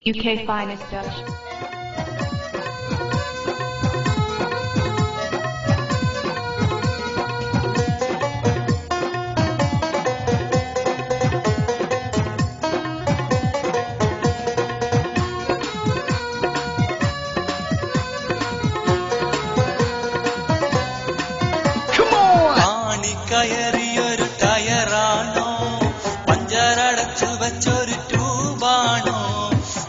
UK Finest Dutch. കയറിയൊരു ടയറാണോ പഞ്ചറടച്ചു വച്ചൊരു ട്യൂബാണോ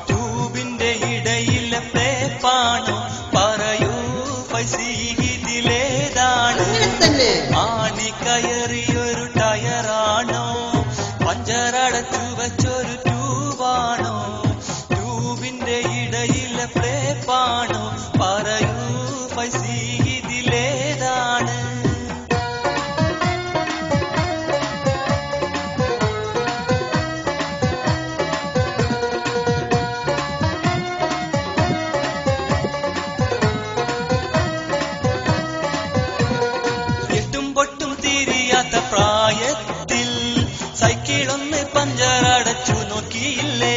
ട്യൂബിന്റെ ഇടയിലെ പേപ്പാണോ പറയൂ ഫൈസിലേതാണ് ആണി കയറിയൊരു ടയറാണോ പഞ്ചറടച്ചു വച്ചൊരു ട്യൂബാണോ ട്യൂബിന്റെ ഇടയിലെ പേപ്പാണോ പറയൂ ഫൈസിലേതാണ് പ്രായത്തിൽ സൈക്കിളൊന്ന് പഞ്ചറടച്ചു നോക്കിയില്ലേ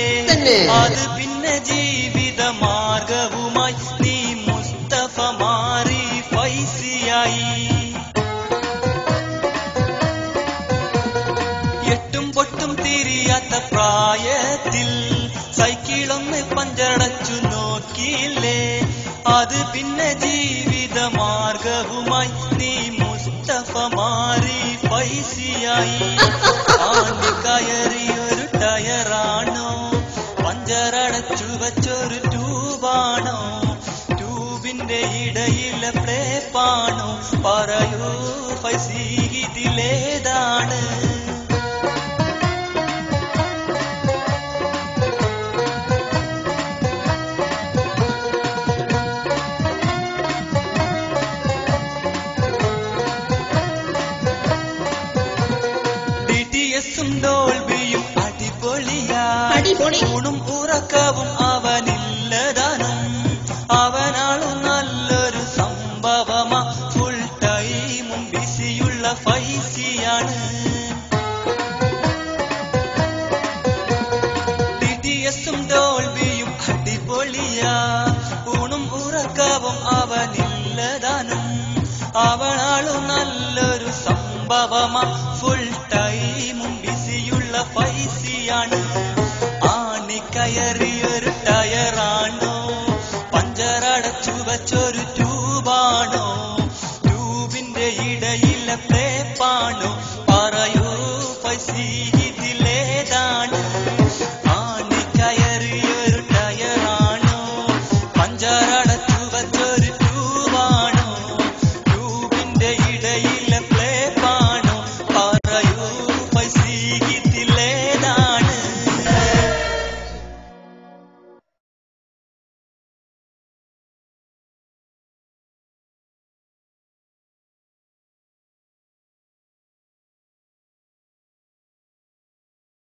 അത് പിന്നെ ജീവിത മാർഗവുമായി നീ മുസ്തഫ മാറി ഫൈസിയായി എട്ടും പൊട്ടും തിരിയാത്ത പ്രായത്തിൽ സൈക്കിളൊന്ന് പഞ്ചറടച്ചു നോക്കിയില്ലേ അത് പിന്നെ ജീവിത മാർഗവുമായി നീ മുസ്തഫ മാറി ഫൈസിയായി ആണി കയറിയൊരു ടയറാണോ പഞ്ചറടച്ചു വച്ചൊരു ട്യൂബാണോ ട്യൂബിന്റെ ഇടയിലെ പ്ലേപ്പാണോ പറയൂ ഫൈസിലേതാണ് ഡോൾബിയും അടിപൊളിയാ ഊണും ഉറക്കവും അവനില്ലതാനും അവനാളും നല്ലൊരു സംഭവമാ ഫുൾ ടൈമും ബിസിയുള്ള ഫൈസിയാണ് ഡിഡിഎസും ഡോൾബിയും അടിപൊളിയാ ഊണും ഉറക്കവും അവനില്ലതാനും അവനാളും നല്ലൊരു സംഭവമാ ഫുൾ ടൈമും ബിസിയുള്ള ഫൈസിയാണ് ആണി കയറിയൊരു ടയറാണോ